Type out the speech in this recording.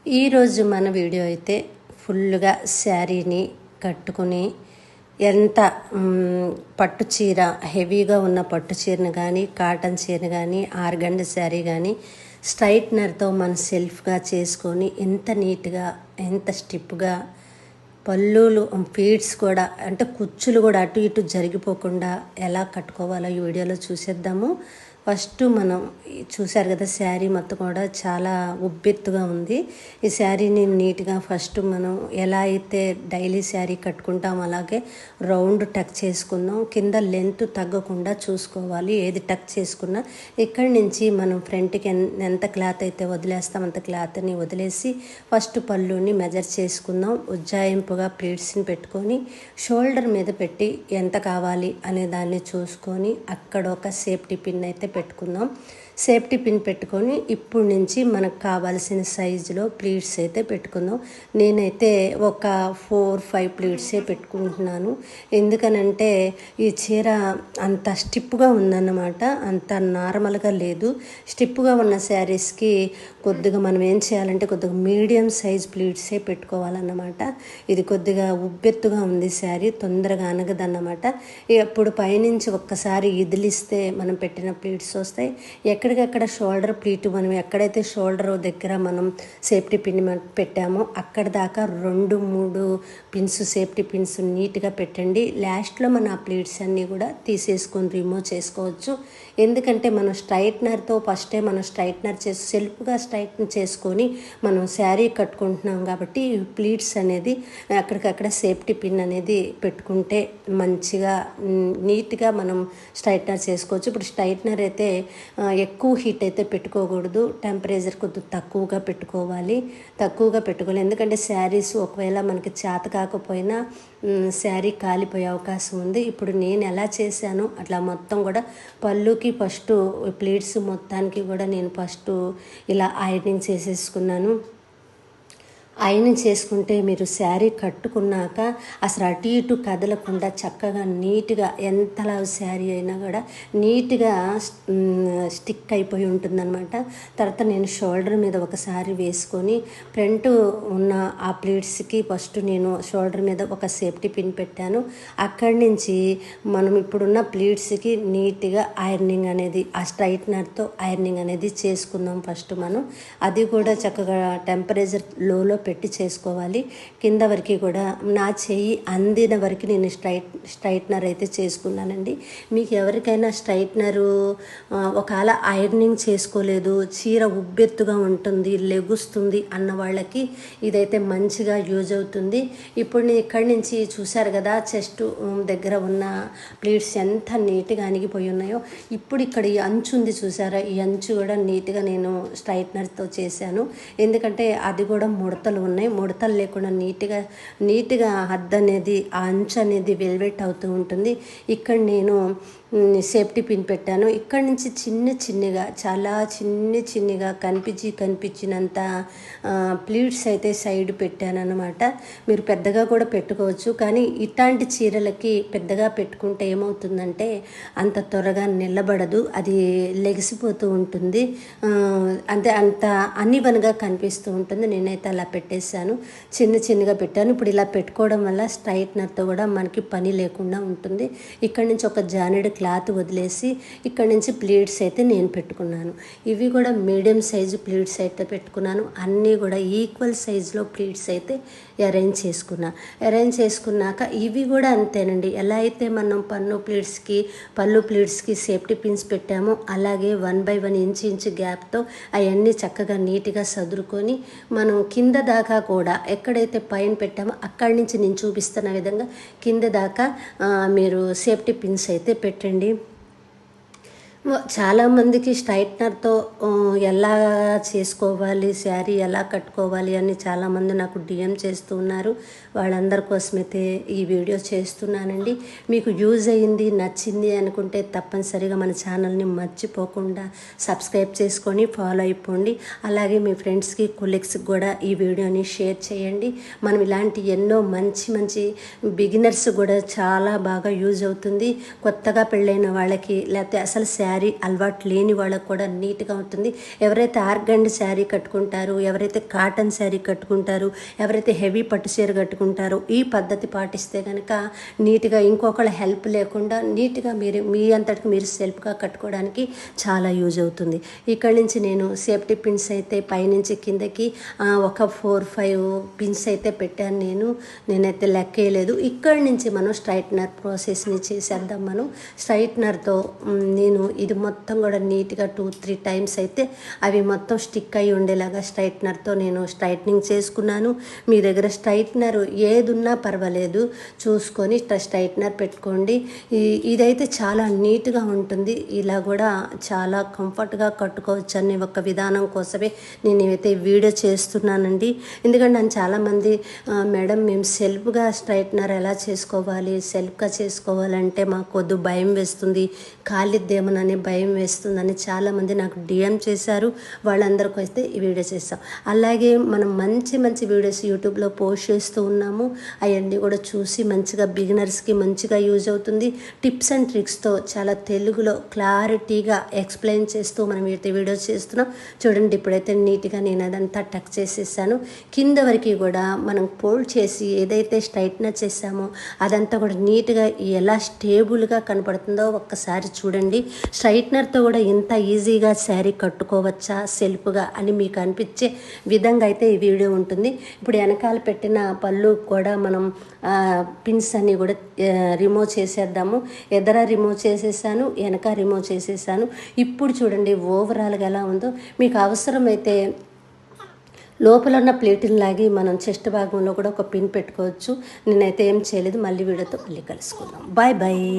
ఈరోజు మన వీడియో అయితే ఫుల్గా శారీని కట్టుకుని ఎంత పట్టు చీర హెవీగా ఉన్న పట్టు చీరను కానీ కాటన్ చీర కానీ ఆర్గండి శారీ కానీ స్ట్రైట్నర్తో మన సెల్ఫ్గా చేసుకొని ఎంత నీట్గా ఎంత స్టిప్గా పళ్ళులు ఫీడ్స్ కూడా అంటే కుచ్చులు కూడా అటు ఇటు జరిగిపోకుండా ఎలా కట్టుకోవాలో ఈ వీడియోలో చూసేద్దాము. ఫస్ట్ మనం చూసారు కదా, శారీ మొత్తం కూడా చాలా ఉబ్బెత్తుగా ఉంది. ఈ శారీని నీట్గా ఫస్ట్ మనం ఎలా అయితే డైలీ శారీ కట్టుకుంటాం అలాగే రౌండ్ టక్ చేసుకుందాం. కింద లెంత్ తగ్గకుండా చూసుకోవాలి. ఏది టక్ చేసుకున్నా ఇక్కడి నుంచి మనం ఫ్రంట్కి ఎంత క్లాత్ అయితే వదిలేస్తాం అంత క్లాత్ని వదిలేసి ఫస్ట్ పళ్ళుని మెజర్ చేసుకుందాం. ఉజ్జాయింపుగా ప్లీట్స్ని పెట్టుకొని షోల్డర్ మీద పెట్టి ఎంత కావాలి అనే దాన్ని చూసుకొని అక్కడ ఒక సేఫ్టీ పిన్ అయితే పెట్టుకుందాం. సేఫ్టీ పిన్ పెట్టుకొని ఇప్పుడు నుంచి మనకు కావాల్సిన సైజులో ప్లీట్స్ అయితే పెట్టుకుందాం. నేనైతే ఒక 4-5 ప్లీట్సే పెట్టుకుంటున్నాను. ఎందుకనంటే ఈ చీర అంత స్టిప్గా ఉందన్నమాట, అంత నార్మల్గా లేదు. స్టిప్గా ఉన్న శారీస్కి కొద్దిగా మనం ఏం చేయాలంటే కొద్దిగా మీడియం సైజ్ ప్లీట్సే పెట్టుకోవాలన్నమాట. ఇది కొద్దిగా ఉబ్బెత్తుగా ఉంది శారీ, తొందరగా అనగదన్నమాట. ఇప్పుడు పైనుంచి ఒక్కసారి ఇదిలిస్తే మనం పెట్టిన ప్లీట్స్ వస్తాయి. ఎక్కడికక్కడ షోల్డర్ ప్లీట్ మనం ఎక్కడైతే షోల్డర్ దగ్గర మనం సేఫ్టీ పిన్ పెట్టామో అక్కడ దాకా 2-3 పిన్స్ సేఫ్టీ పిన్స్ నీట్గా పెట్టండి. లాస్ట్లో మన ఆ ప్లీట్స్ అన్నీ కూడా తీసేసుకొని రిమూవ్ చేసుకోవచ్చు. ఎందుకంటే మనం స్ట్రైట్నర్తో ఫస్టే మనం స్ట్రైట్నర్ చేసి సెల్ఫ్గా స్ట్రైట్నర్ చేసుకొని మనం శారీ కట్టుకుంటున్నాం కాబట్టి ఈ ప్లీట్స్ అనేది అక్కడికక్కడ సేఫ్టీ పిన్ అనేది పెట్టుకుంటే మంచిగా నీట్గా మనం స్ట్రైట్నర్ చేసుకోవచ్చు. ఇప్పుడు స్ట్రైట్నర్ అయితే ఎక్కువ హీట్ అయితే పెట్టుకోకూడదు, టెంపరేచర్ కొద్దిగా తక్కువగా పెట్టుకోవాలి. ఎందుకంటే శారీస్ ఒకవేళ మనకి చేత కాకపోయినా శారీ కాలిపోయే అవకాశం ఉంది. ఇప్పుడు నేను ఎలా చేశానో అట్లా మొత్తం కూడా పళ్ళుకి ఫస్ట్ ప్లీట్స్ మొత్తానికి కూడా నేను ఫస్ట్ ఇలా ఐరనింగ్ చేసేసుకున్నాను. ఐరనింగ్ చేసుకుంటే మీరు శారీ కట్టుకున్నాక అసలు అటు ఇటు కదలకుండా చక్కగా నీట్గా ఎంతలా శారీ అయినా కూడా నీట్గా స్టిక్ అయిపోయి ఉంటుందన్నమాట. తర్వాత నేను షోల్డర్ మీద ఒకసారి వేసుకొని ఫ్రంట్ ఉన్న ఆ ప్లీట్స్కి ఫస్ట్ నేను షోల్డర్ మీద ఒక సేఫ్టీ పిన్ పెట్టాను. అక్కడి నుంచి మనం ఇప్పుడున్న ప్లీట్స్కి నీట్గా ఐరనింగ్ అనేది ఆ స్ట్రైట్నర్తో ఐరనింగ్ అనేది చేసుకుందాం. ఫస్ట్ మనం అది కూడా చక్కగా టెంపరేచర్ లోలో పెట్టి చేసుకోవాలి. కింద వరకు కూడా నా చెయ్యి అందిన వరకు నేను స్ట్రైట్నర్ అయితే చేసుకున్నానండి. మీకు ఎవరికైనా స్ట్రైట్నరు ఒకవేళ ఐరనింగ్ చేసుకోలేదు, చీర ఉబ్బెత్తుగా ఉంటుంది, లెగుస్తుంది అన్న వాళ్ళకి ఇదైతే మంచిగా యూజ్ అవుతుంది. ఇప్పుడు నేను ఇక్కడి నుంచి చూశారు కదా, చెస్ట్ దగ్గర ఉన్న ప్లీట్స్ ఎంత నీట్గా అణిగిపోయి ఉన్నాయో. ఇప్పుడు ఇక్కడ ఈ అంచు ఉంది చూసారా, ఈ అంచు కూడా నీట్గా నేను స్ట్రైట్నర్తో చేశాను. ఎందుకంటే అది కూడా ముడతలు ఉన్నాయి, ముడతలు లేకుండా నీట్గా హద్దు అనేది ఆ అంచు అనేది వెల్వెట్ అవుతూ ఉంటుంది. ఇక్కడ నేను సేఫ్టీ పిన్ పెట్టాను. ఇక్కడ నుంచి చిన్నగా చాలా చిన్నగా కనిపించినంత ప్లీట్స్ అయితే సైడ్ పెట్టాను అనమాట. మీరు పెద్దగా కూడా పెట్టుకోవచ్చు, కానీ ఇట్లాంటి చీరలకి పెద్దగా పెట్టుకుంటే ఏమవుతుందంటే అంత త్వరగా నిలబడదు, అది లెగిసిపోతూ ఉంటుంది, అంటే అంత అన్ఈవెన్గా కనిపిస్తూ ఉంటుంది. నేనైతే అలా పెట్టేశాను, చిన్నగా పెట్టాను. ఇప్పుడు ఇలా పెట్టుకోవడం వల్ల స్ట్రైట్నర్తో కూడా మనకి పని లేకుండా ఉంటుంది. ఇక్కడ నుంచి ఒక జానెడ్ క్లాత్ వదిలేసి ఇక్కడ నుంచి ప్లీట్స్ అయితే నేను పెట్టుకున్నాను. ఇవి కూడా మీడియం సైజు ప్లీట్స్ అయితే పెట్టుకున్నాను. అన్నీ కూడా ఈక్వల్ సైజులో ప్లీట్స్ అయితే అరేంజ్ చేసుకున్నాక ఇవి కూడా అంతేనండి. ఎలా అయితే మనం పళ్ళు ప్లీట్స్కి సేఫ్టీ పిన్స్ పెట్టామో అలాగే 1/1 ఇంచు గ్యాప్తో అవన్నీ చక్కగా నీట్గా సదురుకొని మనం కింద దాకా కూడా ఎక్కడైతే పైన పెట్టామో అక్కడి నుంచి నేను చూపిస్తున్న విధంగా కింద దాకా మీరు సేఫ్టీ పిన్స్ అయితే పెట్టండి. చాలామందికి స్ట్రైట్నర్తో ఎలా చేసుకోవాలి, శారీ ఎలా కట్టుకోవాలి అని చాలామంది నాకు డిఎం చేస్తూ ఉన్నారు. వాళ్ళందరి కోసమైతే ఈ వీడియో చేస్తున్నానండి. మీకు యూజ్ అయ్యింది, నచ్చింది అనుకుంటే తప్పనిసరిగా మన ఛానల్ని మర్చిపోకుండా సబ్స్క్రైబ్ చేసుకొని ఫాలో అయిపోండి. అలాగే మీ ఫ్రెండ్స్కి కొలీగ్స్కి కూడా ఈ వీడియోని షేర్ చేయండి. మనం ఇలాంటి ఎన్నో మంచి బిగినర్స్ కూడా చాలా బాగా యూజ్ అవుతుంది. కొత్తగా పెళ్ళైన వాళ్ళకి లేకపోతే అసలు శారీ అలవాటు లేని వాళ్ళకు కూడా నీట్గా ఉంటుంది. ఎవరైతే ఆర్గండి శారీ కట్టుకుంటారో, ఎవరైతే కాటన్ శారీ కట్టుకుంటారో, ఎవరైతే హెవీ పట్టు చీర కట్టుకుంటారో ఈ పద్ధతి పాటిస్తే కనుక నీట్గా ఇంకొకళ్ళ హెల్ప్ లేకుండా నీట్గా మీరు మీ అంతటికి మీరు సెల్ఫ్గా కట్టుకోవడానికి చాలా యూజ్ అవుతుంది. ఇక్కడ నుంచి నేను సేఫ్టీ పిన్స్ అయితే పైనుంచి కిందకి ఒక 4-5 పిన్స్ అయితే పెట్టాను. నేనైతే లెక్కేయలేదు. ఇక్కడి నుంచి మనం స్ట్రైట్నర్ ప్రాసెస్ని చేసేద్దాం. మనం స్ట్రైట్నర్తో నేను ఇది మొత్తం కూడా నీట్గా 2-3 టైమ్స్ అయితే అవి మొత్తం స్టిక్ అయి ఉండేలాగా స్ట్రైట్నర్తో నేను స్ట్రైట్నింగ్ చేసుకున్నాను. మీ దగ్గర స్ట్రైట్నర్ ఏది ఉన్నా పర్వాలేదు, చూసుకొని స్ట్రైట్నర్ పెట్టుకోండి. ఇదైతే చాలా నీట్గా ఉంటుంది. ఇలా కూడా చాలా కంఫర్ట్గా కట్టుకోవచ్చు అనే ఒక విధానం కోసమే నేను ఇవైతే వీడియో చేస్తున్నానండి. ఎందుకంటే నన్ను చాలామంది మేడం మేము సెల్ఫ్గా స్ట్రైట్నర్ ఎలా చేసుకోవాలి, సెల్ఫ్గా చేసుకోవాలంటే మాకు కొద్ది భయం వేస్తుంది, కాలిద్దేమోనని భయం వేస్తుందని చాలామంది నాకు డిఎం చేశారు. వాళ్ళందరికీ అయితే ఈ వీడియో చేస్తాం. అలాగే మనం మంచి మంచి వీడియోస్ యూట్యూబ్లో పోస్ట్ చేస్తూ ఉన్నాము. అవన్నీ కూడా చూసి మంచిగా బిగినర్స్కి మంచిగా యూజ్ అవుతుంది. టిప్స్ అండ్ ట్రిక్స్తో చాలా తెలుగులో క్లారిటీగా ఎక్స్ప్లెయిన్ చేస్తూ మనం అయితే వీడియోస్ చేస్తున్నాం. చూడండి, ఇప్పుడైతే నీట్గా నేను అదంతా టక్ చేసేసాను. కింద వరకు కూడా మనం ఫోల్డ్ చేసి ఏదైతే స్ట్రైట్నర్ చేసామో అదంతా కూడా నీట్గా ఎలా స్టేబుల్గా కనపడుతుందో ఒక్కసారి చూడండి. స్ట్రైట్నర్తో కూడా ఇంత ఈజీగా శారీ కట్టుకోవచ్చా సెల్ఫ్గా అని మీకు అనిపించే విధంగా అయితే ఈ వీడియో ఉంటుంది. ఇప్పుడు వెనకాల పెట్టిన పళ్ళు కూడా మనం పిన్స్ అన్నీ కూడా రిమూవ్ చేసేద్దాము. ఎదర రిమూవ్ చేసేసాను, వెనక రిమూవ్ చేసేసాను. ఇప్పుడు చూడండి ఓవరాల్గా ఎలా ఉందో. మీకు అవసరమైతే లోపల ఉన్న ప్లేటుని లాగి మనం చెస్ట్ భాగంలో కూడా ఒక పిన్ పెట్టుకోవచ్చు. నేనైతే ఏం చేయలేదు. మళ్ళీ వీడియోతో మళ్ళీ కలుసుకుందాం. Bye bye.